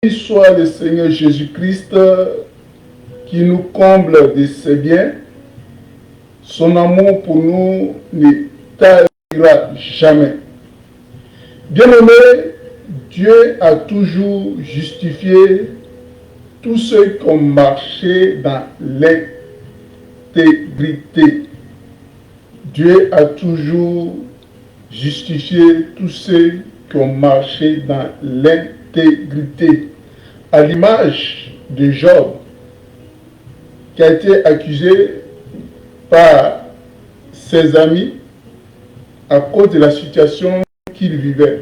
Béni soit le Seigneur Jésus-Christ qui nous comble de ses biens. Son amour pour nous ne tarira jamais. Bien-aimé, Dieu a toujours justifié tous ceux qui ont marché dans l'intégrité. Dieu a toujours justifié tous ceux qui ont marché dans l'intégrité. À l'image de Job, qui a été accusé par ses amis à cause de la situation qu'il vivait.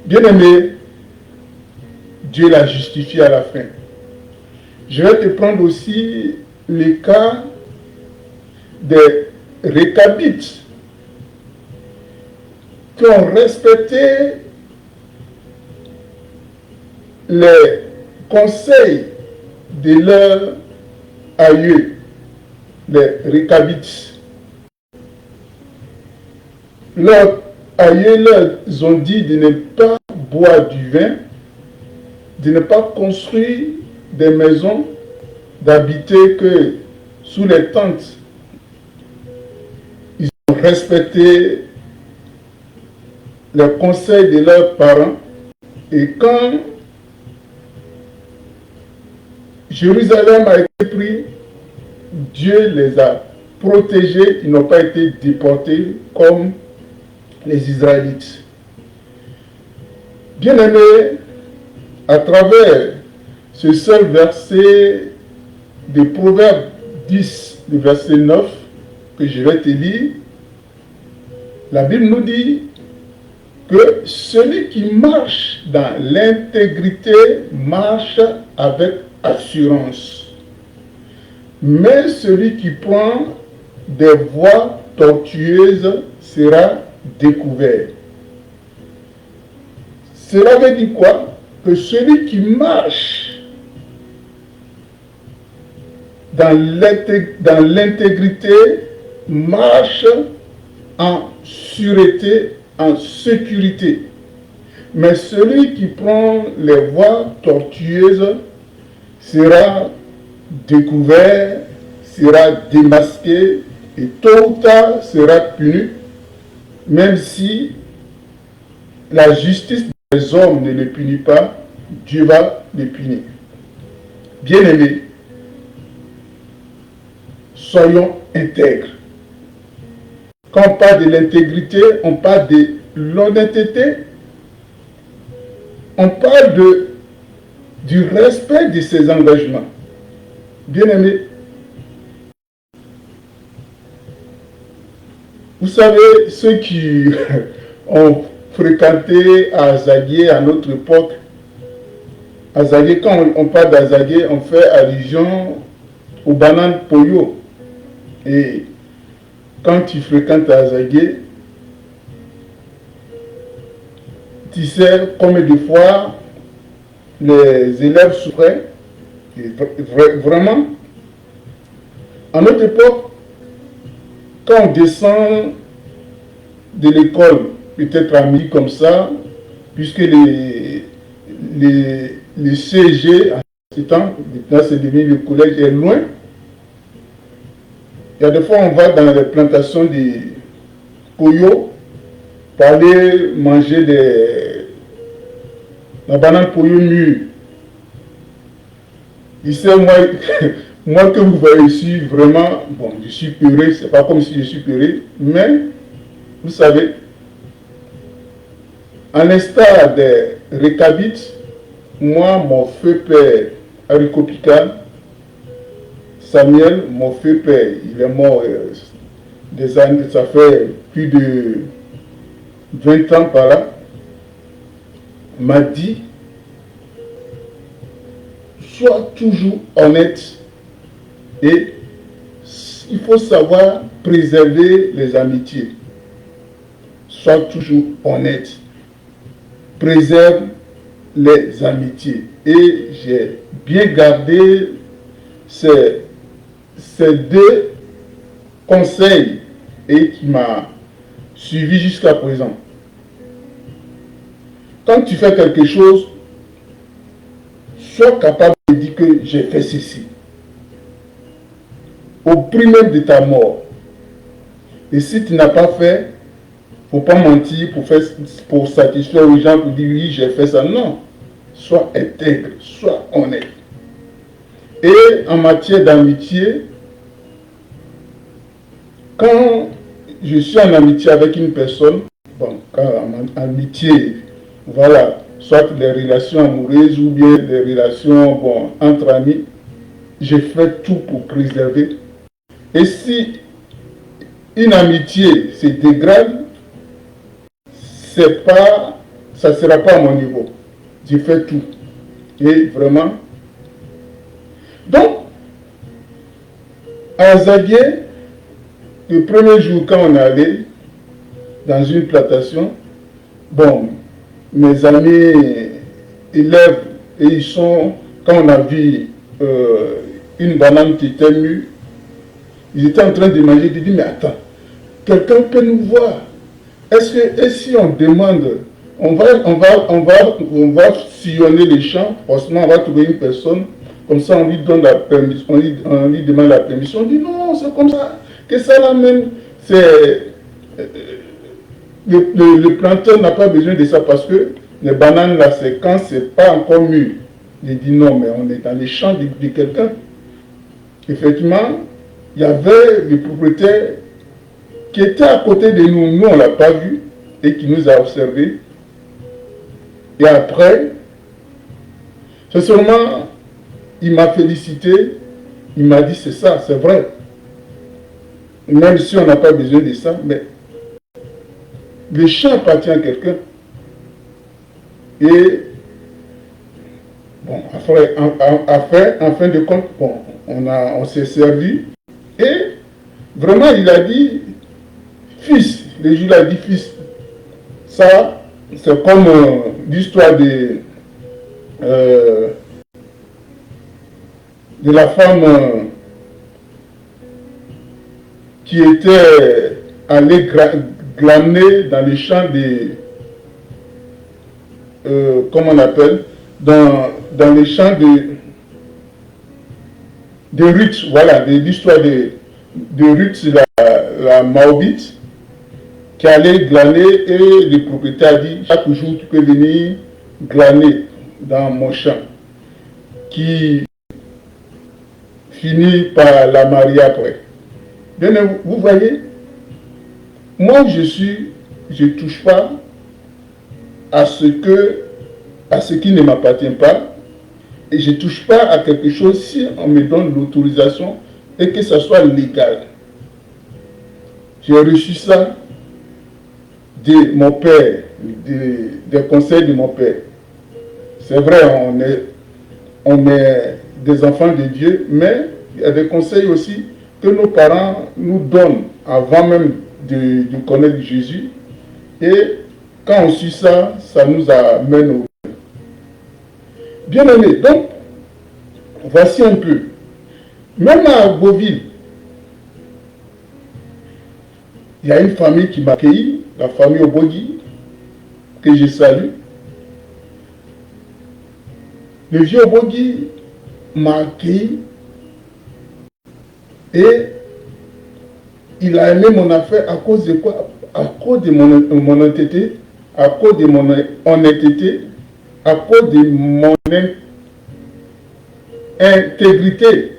Bien-aimé, Dieu l'a justifié à la fin. Je vais te prendre aussi le cas des Récabites qui ont respecté les conseils de leurs aïeux, les Récabites. Leurs aïeux leur ont dit de ne pas boire du vin, de ne pas construire des maisons, d'habiter que sous les tentes. Ils ont respecté les conseils de leurs parents. Et quand Jérusalem a été pris, Dieu les a protégés, ils n'ont pas été déportés comme les Israélites. Bien-aimés, à travers ce seul verset de Proverbes 10, le verset 9, que je vais te lire, la Bible nous dit que celui qui marche dans l'intégrité marche avec assurance. Mais celui qui prend des voies tortueuses sera découvert. Cela veut dire quoi? Que celui qui marche dans l'intégrité marche en sûreté, en sécurité. Mais celui qui prend les voies tortueuses sera découvert, sera démasqué et tôt ou tard sera puni, même si la justice des hommes ne le punit pas, Dieu va le punir. Bien-aimés, soyons intègres. Quand on parle de l'intégrité, on parle de l'honnêteté, on parle du respect de ses engagements. Bien-aimés, vous savez, ceux qui ont fréquenté à Azagué à notre époque, Azagué, quand on parle d'Azagué, on fait allusion aux bananes Poyo. Et quand tu fréquentes Azagué, tu sais combien de fois les élèves souffraient. Vraiment, à notre époque, quand on descend de l'école, peut-être à midi comme ça, puisque les CG, à ce temps, maintenant c'est devenu le collège, est loin. Il y a des fois, on va dans les plantations de Poyo pour aller manger la banane Poyo mûre. Ici, moi que vous voyez ici, vraiment, bon, je suis peureux, c'est pas comme si je suis peureux, mais vous savez, à l'instar des Récabites, moi, mon feu père, Haricopika, Samuel, mon feu père, il est mort des années, ça fait plus de 20 ans par là, m'a dit, sois toujours honnête et il faut savoir préserver les amitiés. Sois toujours honnête. Préserve les amitiés. Et j'ai bien gardé ces deux conseils et qui m'a suivi jusqu'à présent. Quand tu fais quelque chose, sois capable de dire que j'ai fait ceci. Au prix même de ta mort. Et si tu n'as pas fait, il ne faut pas mentir pour satisfaire aux gens, pour dire oui, j'ai fait ça. Non. Sois intègre, sois honnête. Et en matière d'amitié, quand je suis en amitié avec une personne, bon, quand en amitié, voilà, soit les relations amoureuses ou bien les relations bon, entre amis, je fais tout pour préserver. Et si une amitié se dégrade, c'est pas, ça ne sera pas à mon niveau. Je fais tout. Et vraiment. Donc, à Zaguié, le premier jour quand on est allé dans une plantation, bon, mes amis élèves, et ils sont, quand on a vu une banane qui était mûre, ils étaient en train de manger, ils disent, mais attends, quelqu'un peut nous voir. Est-ce que, et si on demande, on va sillonner les champs, forcément on va trouver une personne, comme ça on lui donne la permission, on lui demande la permission, on dit non, c'est comme ça, que ça là même, c'est... Le planteur n'a pas besoin de ça parce que les bananes là, c'est quand c'est pas encore mûr. Il dit non, mais on est dans les champs de quelqu'un. Effectivement, il y avait le propriétaire qui était à côté de nous, nous on ne l'a pas vu, et qui nous a observés. Et après, c'est seulement, il m'a félicité, il m'a dit c'est ça, c'est vrai. Même si on n'a pas besoin de ça, mais le champ appartient à quelqu'un. Et, bon, en fin de compte, bon, on s'est servi. Et vraiment, il a dit, fils, le jour il a dit fils. Ça, c'est comme l'histoire de la femme qui était allée glaner dans les champs comment on appelle, dans les champs de Ruth, voilà, de l'histoire de Ruth, la Maobite, qui allait glaner et le propriétaire a dit, chaque jour tu peux venir glaner dans mon champ, qui finit par la marier après. Bien, vous voyez, moi où je suis, je ne touche pas à ce qui ne m'appartient pas, et je ne touche pas à quelque chose si on me donne l'autorisation et que ça soit légal. J'ai reçu ça de mon père, des conseils de mon père. C'est vrai, on est des enfants de Dieu, mais il y a des conseils aussi que nos parents nous donnent avant même de connaître Jésus. Et quand on suit ça, ça nous amène au... Bien aimé, donc, voici un peu. Même à Beauville, il y a une famille qui m'a accueilli, la famille Obogui, que je salue. Le vieux Obogui m'a accueilli et il a aimé mon affaire à cause de quoi? À cause de mon honnêteté, à cause de mon honnêteté, à cause de mon intégrité.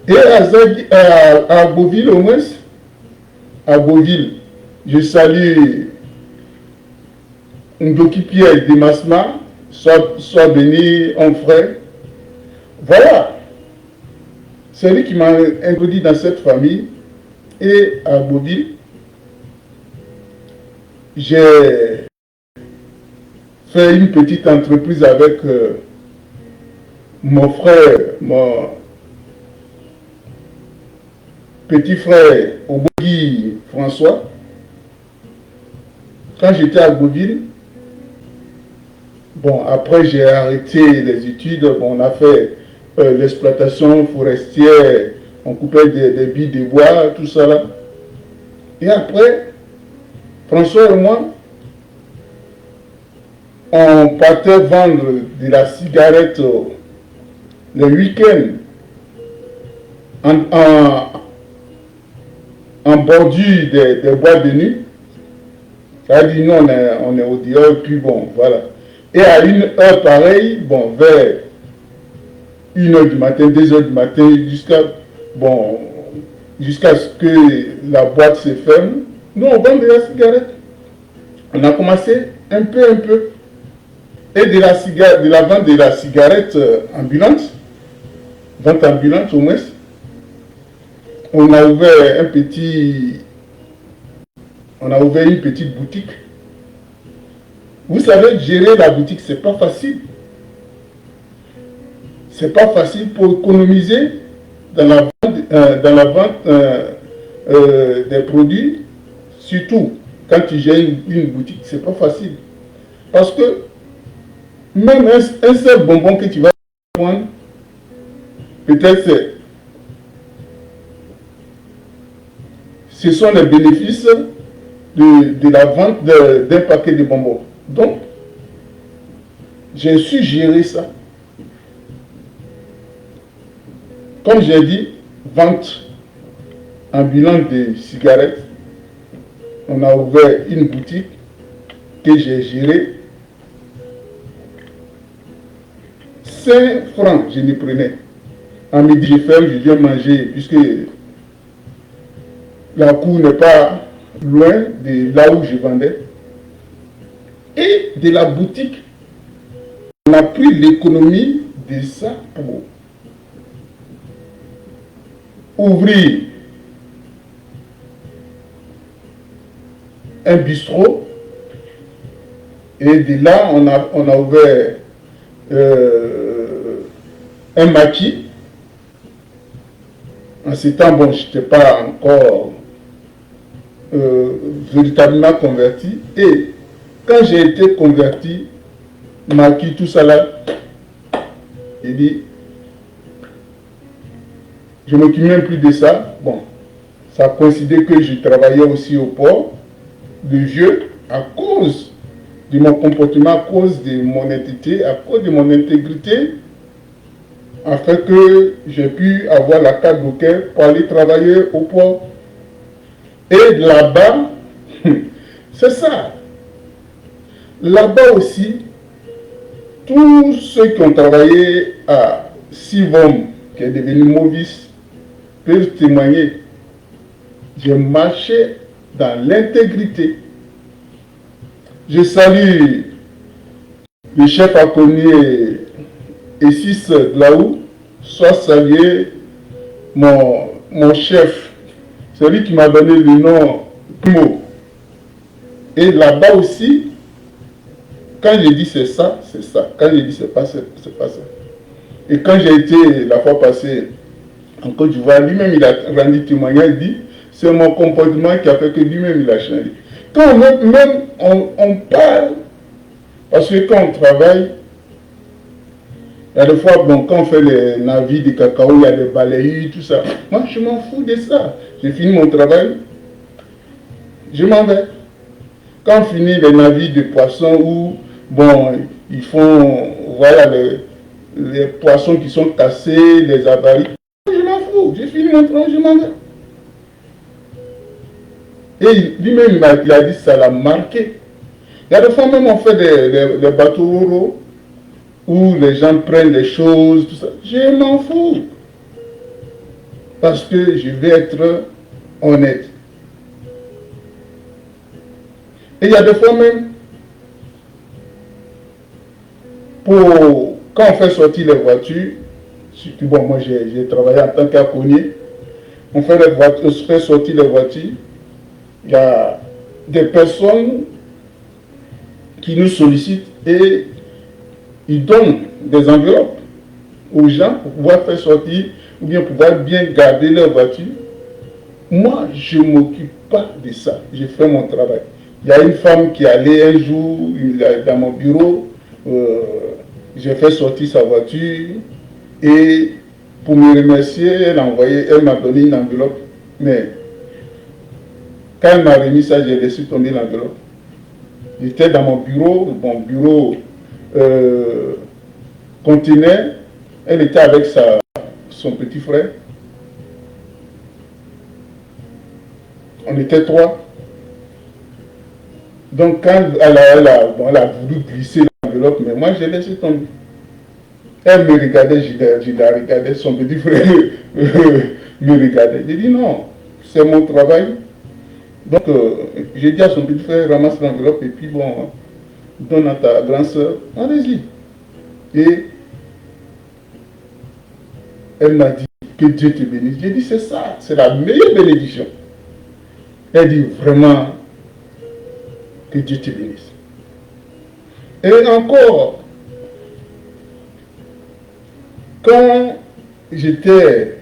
Et à Beauville au moins, à Beauville, je salue Ndoki Pierre de Masma, soit béni en frère. Voilà. C'est lui qui m'a introduit dans cette famille. Et à Beauville, j'ai fait une petite entreprise avec mon frère, mon petit frère Obogui François. Quand j'étais à Beauville, bon, après j'ai arrêté les études, bon, on a fait l'exploitation forestière, on coupait des billes de bois, tout ça là. Et après, François et moi, on partait vendre de la cigarette le week-end en bordure des boîtes de nuit. Ça dit, nous, on est au dehors, puis bon, voilà. Et à une heure pareille, bon, vers 1 heure du matin, 2 heures du matin, jusqu'à ce que la boîte se ferme, nous, on vend de la cigarette. On a commencé un peu. Et de la vente de la cigarette ambulante, vente ambulante au moins, on a ouvert une petite boutique. Vous savez, gérer la boutique, c'est pas facile. C'est pas facile pour économiser dans la vente des produits, surtout quand tu gères une boutique, c'est pas facile. Parce que même un seul bonbon que tu vas prendre, peut-être ce sont les bénéfices de la vente d'un paquet de bonbons. Donc, j'ai su gérer ça. Comme j'ai dit, vente ambulante de cigarettes. On a ouvert une boutique que j'ai gérée. 5 francs, je les prenais. À midi, je ferme, je viens manger, puisque la cour n'est pas loin de là où je vendais. Et de la boutique, on a pris l'économie de ça pour ouvrir un bistrot. Et de là, on a ouvert un maquis. En ce temps, bon, je n'étais pas encore véritablement converti. Et quand j'ai été converti, maquis, tout ça là, il dit, je ne m'occupe même plus de ça. Bon, ça a coïncidé que je travaillais aussi au port de Vieux à cause de mon comportement, à cause de mon honnêteté, à cause de mon intégrité, afin que j'ai pu avoir la carte d'Oquet pour aller travailler au port. Et là-bas, c'est ça. Là-bas aussi, tous ceux qui ont travaillé à Sivom, qui est devenu Movis, peuvent témoigner. J'ai marché dans l'intégrité. Je salue le chef Akonié et 6 de là-haut, soit salué mon chef, celui qui m'a donné le nom Primo. Et là-bas aussi, quand j'ai dit c'est ça, c'est ça. Quand j'ai dit c'est pas ça, c'est pas ça. Et quand j'ai été la fois passée en Côte d'Ivoire, lui-même il a rendu témoignage, il dit c'est mon comportement qui a fait que lui-même il a changé. Quand on parle, parce que quand on travaille, il y a des fois, bon, quand on fait les navires de cacao, il y a des balayures, tout ça. Moi, je m'en fous de ça. J'ai fini mon travail, je m'en vais. Quand on finit les navires de poissons où, bon, ils font, voilà, les poissons qui sont cassés, les avaries, je m'en fous. J'ai fini mon travail, je m'en vais. Et lui-même, il a dit ça l'a marqué. Il y a des fois même on fait des bateaux où les gens prennent des choses, tout ça. Je m'en fous. Parce que je vais être honnête. Et il y a des fois même, quand on fait sortir les voitures, surtout bon, moi j'ai travaillé en tant qu'accompagné, on fait sortir les voitures. Il y a des personnes qui nous sollicitent et ils donnent des enveloppes aux gens pour pouvoir faire sortir ou bien pouvoir bien garder leur voiture. Moi, je ne m'occupe pas de ça. Je fais mon travail. Il y a une femme qui allait un jour dans mon bureau, j'ai fait sortir sa voiture et pour me remercier, elle m'a donné une enveloppe. Mais quand elle m'a remis ça, j'ai laissé tomber l'enveloppe. J'étais dans mon bureau contenait, elle était avec son petit frère. On était trois. Donc quand elle a voulu glisser l'enveloppe, mais moi j'ai laissé tomber. Elle me regardait, je la regardais, son petit frère me regardait. J'ai dit non, c'est mon travail. Donc j'ai dit à son petit frère, ramasse l'enveloppe et puis bon, donne à ta grande soeur, allez-y. Et elle m'a dit que Dieu te bénisse. J'ai dit c'est ça, c'est la meilleure bénédiction. Elle dit vraiment que Dieu te bénisse. Et encore, quand j'étais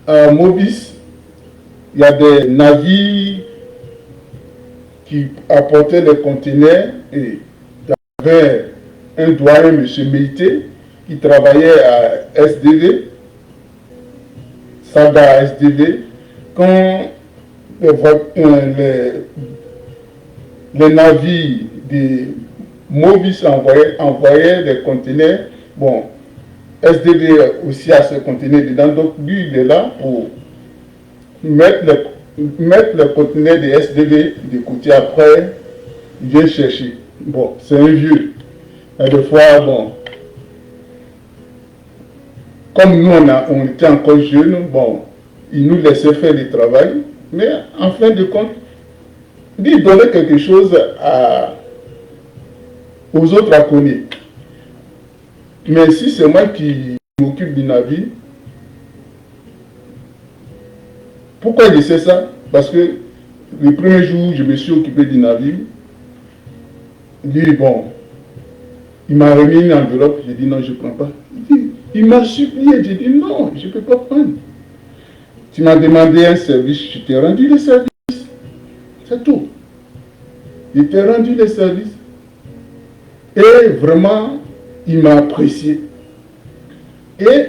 à Maubis, il y a des navires qui apportaient des conteneurs et il y avait un doyen, M. Meïté, qui travaillait à SDV, Sada SDV, quand les navires de Maubis envoyaient des conteneurs, bon, SDV aussi a ses conteneurs dedans, donc lui il est là pour mettre le conteneur de SDV de côté, après il vient chercher. Bon, c'est un vieux. Et des fois, bon, comme nous on était encore jeunes, bon, il nous laissait faire le travail, mais en fin de compte, il donnait quelque chose aux autres à connaître. Mais si c'est moi qui m'occupe du navire, pourquoi il sait ça? Parce que le premier jour où je me suis occupé du navire, lui, bon, il m'a remis une enveloppe, j'ai dit non, je ne prends pas. Il m'a supplié, j'ai dit non, je ne peux pas prendre. Tu m'as demandé un service, je t'ai rendu le service. C'est tout. Je t'ai rendu le service. Et vraiment, il m'a apprécié. Et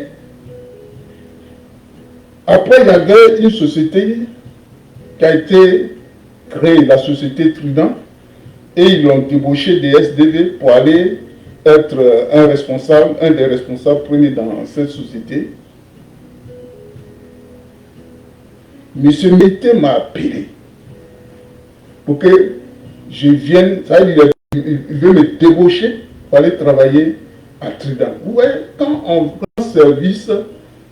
après, il y avait une société qui a été créée, la société Trident, et ils l'ont débauché des SDV pour aller être un des responsables premiers dans cette société. Monsieur Mété m'a appelé pour que je vienne, ça veut dire il veut me débaucher pour aller travailler à Trident. Vous voyez, quand on prend service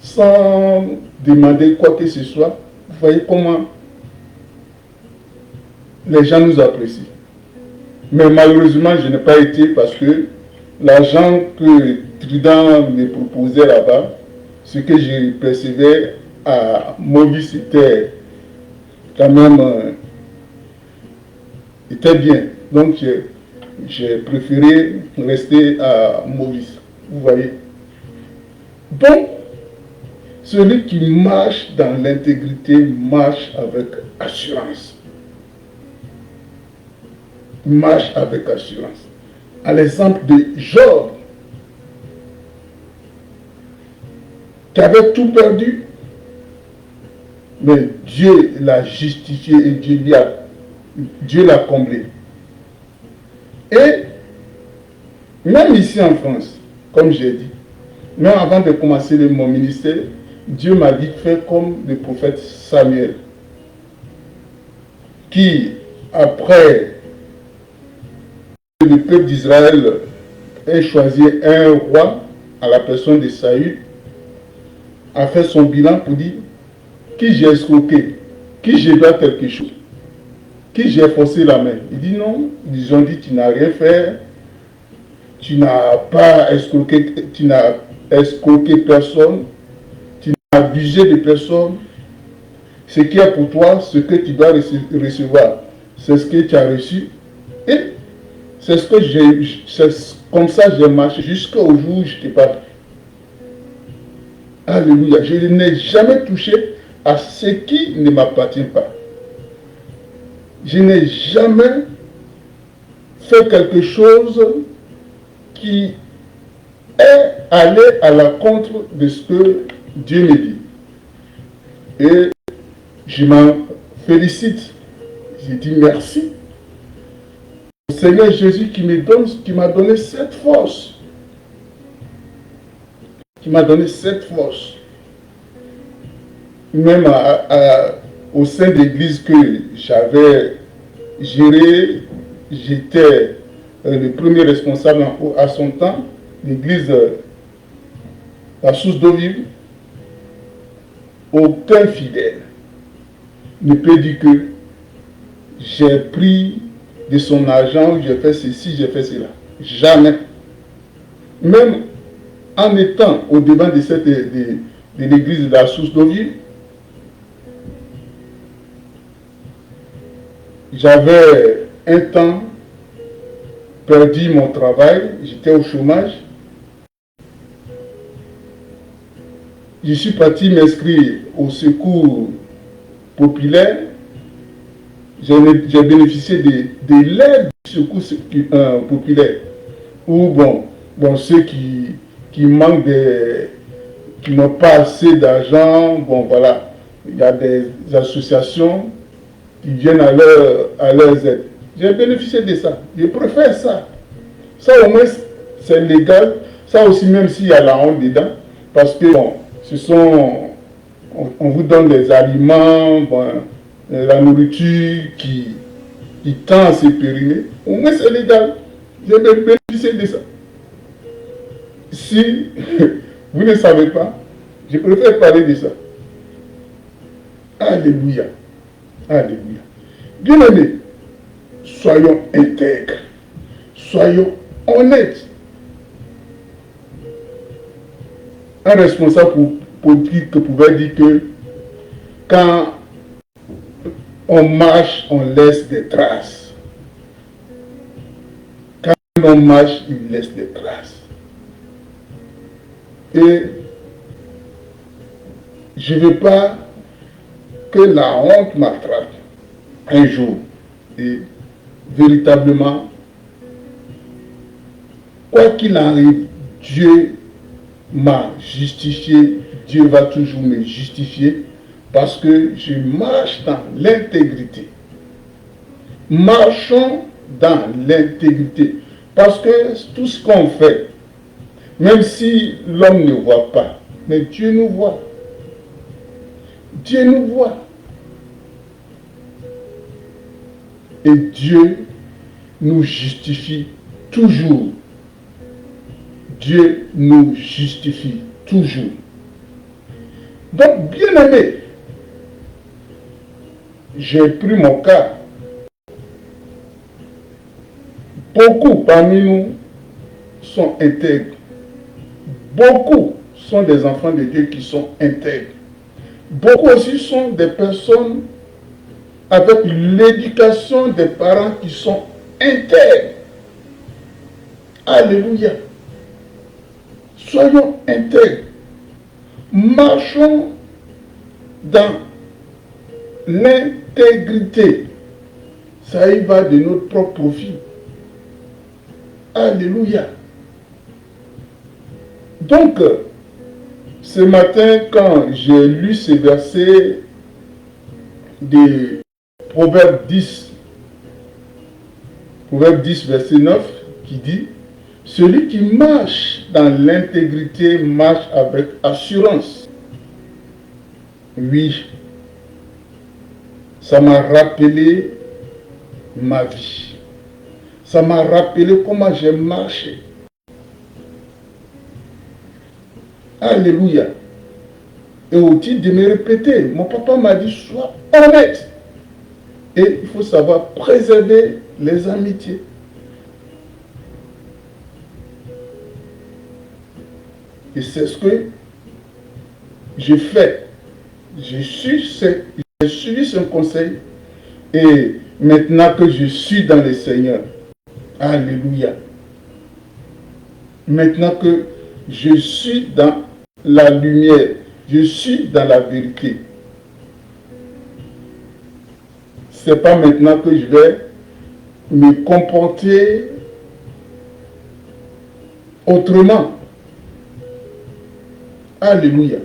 sans demander quoi que ce soit, vous voyez comment les gens nous apprécient. Mais malheureusement, je n'ai pas été parce que l'argent que Trident me proposait là-bas, ce que je percevais à Maubis, c'était quand même était bien. Donc j'ai préféré rester à Maubis. Vous voyez. Donc, celui qui marche dans l'intégrité marche avec assurance. Marche avec assurance. À l'exemple de Job, qui avait tout perdu, mais Dieu l'a justifié et Dieu l'a comblé. Et même ici en France, comme j'ai dit, même avant de commencer mon ministère, Dieu m'a dit fais comme le prophète Samuel, qui, après le peuple d'Israël ait choisi un roi à la personne de Saül, a fait son bilan pour dire qui j'ai escroqué, qui j'ai donné quelque chose, qui j'ai forcé la main. Il dit non, ils ont dit tu n'as rien fait, tu n'as pas escroqué, tu n'as escroqué personne, tu n'as abusé de personne. Ce qui est pour toi, ce que tu dois recevoir, c'est ce que tu as reçu. Et c'est ce que comme ça j'ai marché jusqu'au jour où je t'ai parlé. Alléluia. Je n'ai jamais touché à ce qui ne m'appartient pas. Je n'ai jamais fait quelque chose qui est allé à l'encontre de ce que Dieu me dit. Et je m'en félicite. J'ai dit merci au Seigneur Jésus qui m'a donné cette force. Qui m'a donné cette force. Même au sein de l'église que j'avais gérée, j'étais le premier responsable à son temps, l'église La Source d'eau vive. Aucun fidèle ne peut dire que j'ai pris de son argent, j'ai fait ceci, j'ai fait cela. Jamais. Même en étant au devant de l'église de La Source d'eau vive, j'avais un temps perdu mon travail, j'étais au chômage. Je suis parti m'inscrire au secours populaire. J'ai bénéficié de l'aide du secours populaire. Ou bon ceux qui manquent qui n'ont pas assez d'argent, bon voilà, il y a des associations qui viennent à leurs aides. J'ai bénéficié de ça. Je préfère ça. Ça au moins c'est légal. Ça aussi même s'il y a la honte dedans. Parce que bon, on vous donne des aliments, bon, la nourriture qui tend à se périmer. Au moins c'est légal. J'ai bénéficié de ça. Si vous ne savez pas, je préfère parler de ça. Alléluia. Alléluia. Bien-aimés, soyons intègres, soyons honnêtes. Un responsable politique pouvait dire que quand on marche, on laisse des traces. Quand on marche, il laisse des traces. Et je ne veux pas que la honte m'attrape un jour. Et véritablement, quoi qu'il arrive, Dieu m'a justifié, Dieu va toujours me justifier parce que je marche dans l'intégrité. Marchons dans l'intégrité. Parce que tout ce qu'on fait, même si l'homme ne voit pas, mais Dieu nous voit. Dieu nous voit. Et Dieu nous justifie toujours. Dieu nous justifie toujours. Donc, bien aimé, j'ai pris mon cas. Beaucoup parmi nous sont intègres. Beaucoup sont des enfants de Dieu qui sont intègres. Beaucoup aussi sont des personnes avec l'éducation des parents qui sont intègres. Alléluia. Soyons intègres. Marchons dans l'intégrité. Ça y va de notre propre profit. Alléluia. Donc, ce matin, quand j'ai lu ces versets de Proverbe 10, verset 9, qui dit « Celui qui marche dans l'intégrité marche avec assurance. » Oui, ça m'a rappelé ma vie. Ça m'a rappelé comment j'ai marché. Alléluia. Et au titre de me répéter, mon papa m'a dit, sois honnête. Et il faut savoir préserver les amitiés. Et c'est ce que j'ai fait. J'ai suivi son conseil. Et maintenant que je suis dans le Seigneur, alléluia. Maintenant que je suis dans la lumière, je suis dans la vérité. C'est pas maintenant que je vais me comporter autrement. Alléluia.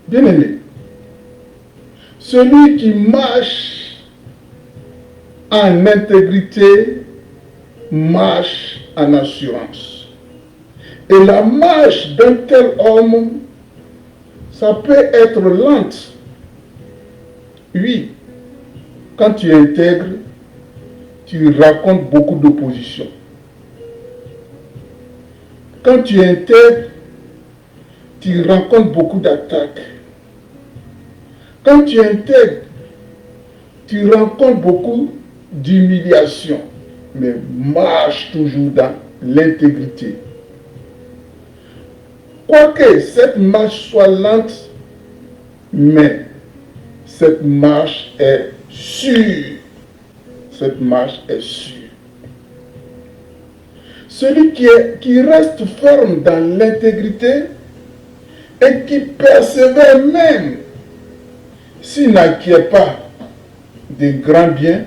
Bien-aimé, celui qui marche en intégrité marche en assurance. Et la marche d'un tel homme, ça peut être lente. Oui, quand tu es intègre, tu racontes beaucoup d'opposition. Quand tu es intègre, tu rencontres beaucoup d'attaques. Quand tu es intègre, tu rencontres beaucoup d'humiliation, mais marche toujours dans l'intégrité. Quoique cette marche soit lente, mais cette marche est sûre. Cette marche est sûre. Celui qui reste ferme dans l'intégrité et qui persévère même s'il n'acquiert pas de grands biens,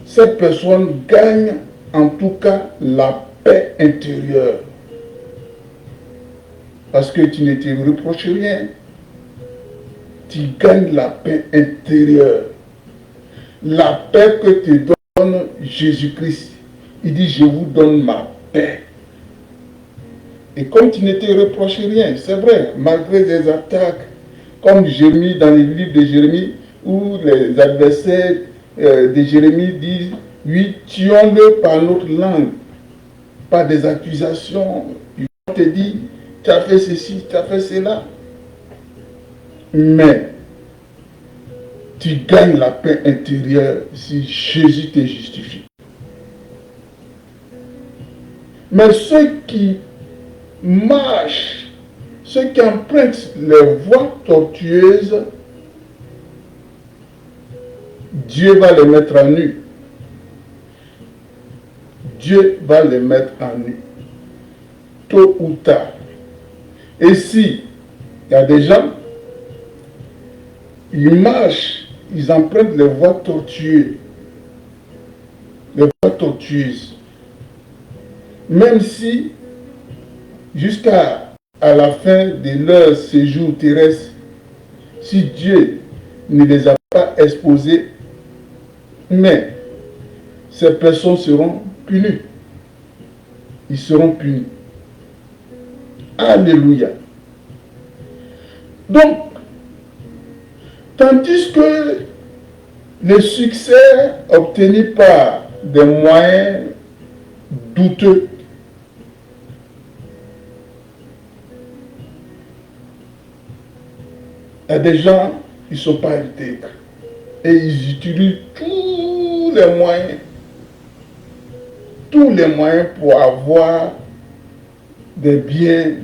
cette personne gagne en tout cas la paix intérieure. Parce que tu ne te reproches rien. Tu gagnes la paix intérieure. La paix que te donne Jésus-Christ. Il dit, je vous donne ma paix. Et comme tu ne te reproches rien, c'est vrai, malgré des attaques, comme Jérémie, dans le livre de Jérémie, où les adversaires de Jérémie disent, oui, tuons-le par notre langue, par des accusations. Ils vont te dire, tu as fait ceci, tu as fait cela. Mais tu gagnes la paix intérieure si Jésus te justifie. Mais ceux qui marchent, ceux qui empruntent les voies tortueuses, Dieu va les mettre à nu. Dieu va les mettre à nu. Tôt ou tard. Et si il y a des gens, ils marchent, ils empruntent les voies tortueuses. Les voies tortueuses. Même si, jusqu'à la fin de leur séjour terrestre, si Dieu ne les a pas exposés, mais ces personnes seront punies. Ils seront punis. Alléluia. Donc, tandis que le succès obtenu par des moyens douteux, il y a des gens qui ne sont pas intègres et ils utilisent tous les moyens pour avoir des biens.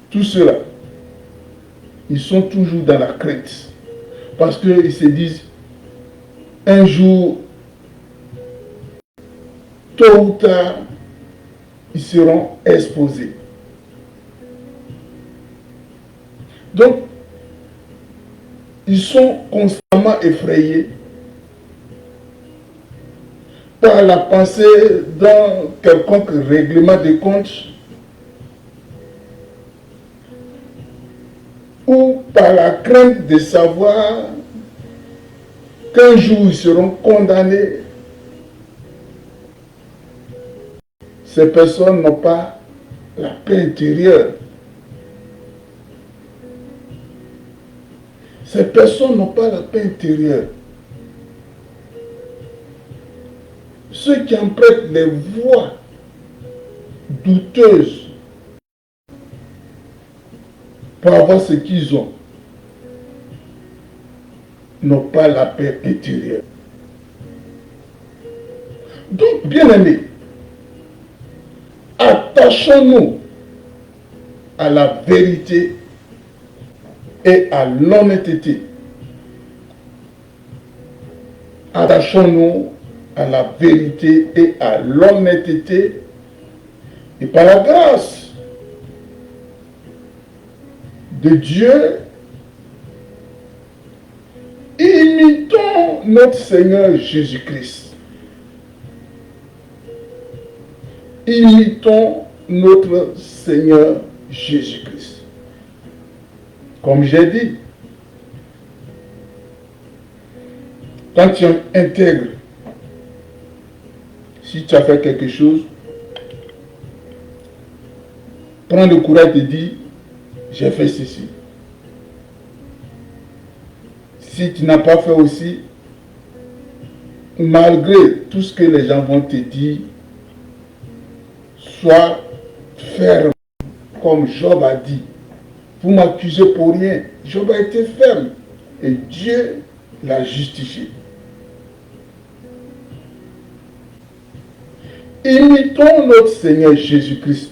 Tout cela, ils sont toujours dans la crainte parce qu'ils se disent un jour, tôt ou tard, ils seront exposés. Donc, ils sont constamment effrayés par la pensée d'un quelconque règlement de compte ou par la crainte de savoir qu'un jour ils seront condamnés. Ces personnes n'ont pas la paix intérieure. Ces personnes n'ont pas la paix intérieure. Ceux qui empruntent les voies douteuses pour avoir ce qu'ils ont n'ont pas la paix intérieure. Donc, bien-aimés, attachons-nous à la vérité et à l'honnêteté. Attachons-nous à la vérité et à l'honnêteté, et par la grâce de Dieu, imitons notre Seigneur Jésus-Christ. Imitons notre Seigneur Jésus-Christ. Comme j'ai dit, Quand tu es intègre, si tu as fait quelque chose, prends le courage de dire, j'ai fait ceci. Si tu n'as pas fait aussi, malgré tout ce que les gens vont te dire, sois ferme, comme Job a dit. Vous m'accusez pour rien. Job a été ferme et Dieu l'a justifié. Imitons notre Seigneur Jésus-Christ.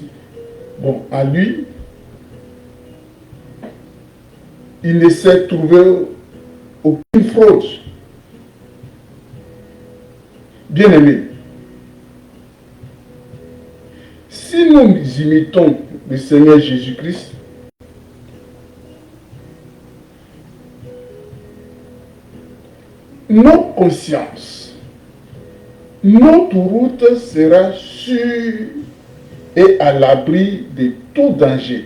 Bon, à lui, il ne s'est trouvé aucune fraude. Bien-aimés, si nous imitons le Seigneur Jésus-Christ, nos consciences, notre route sera sûre et à l'abri de tout danger.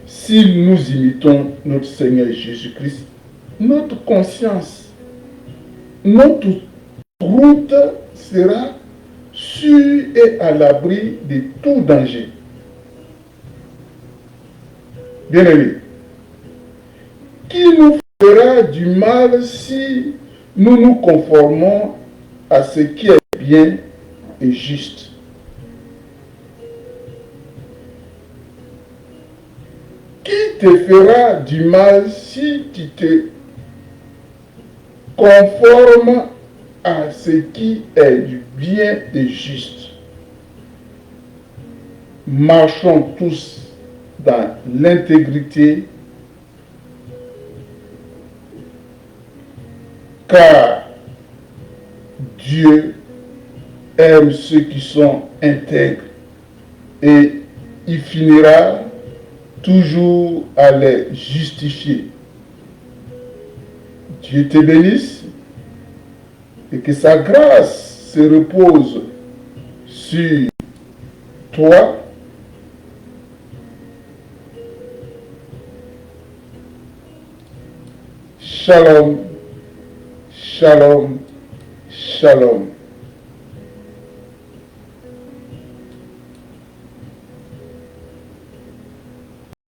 Si nous imitons notre Seigneur Jésus-Christ, notre conscience, notre route sera sûre et à l'abri de tout danger. Bien-aimés, qui nous fera du mal si nous nous conformons à ce qui est bien et juste? Qui te fera du mal si tu te conformes à ce qui est du bien et juste? Marchons tous dans l'intégrité, car Dieu aime ceux qui sont intègres et il finira toujours à les justifier. Dieu te bénisse et que sa grâce se repose sur toi. Shalom, shalom, shalom.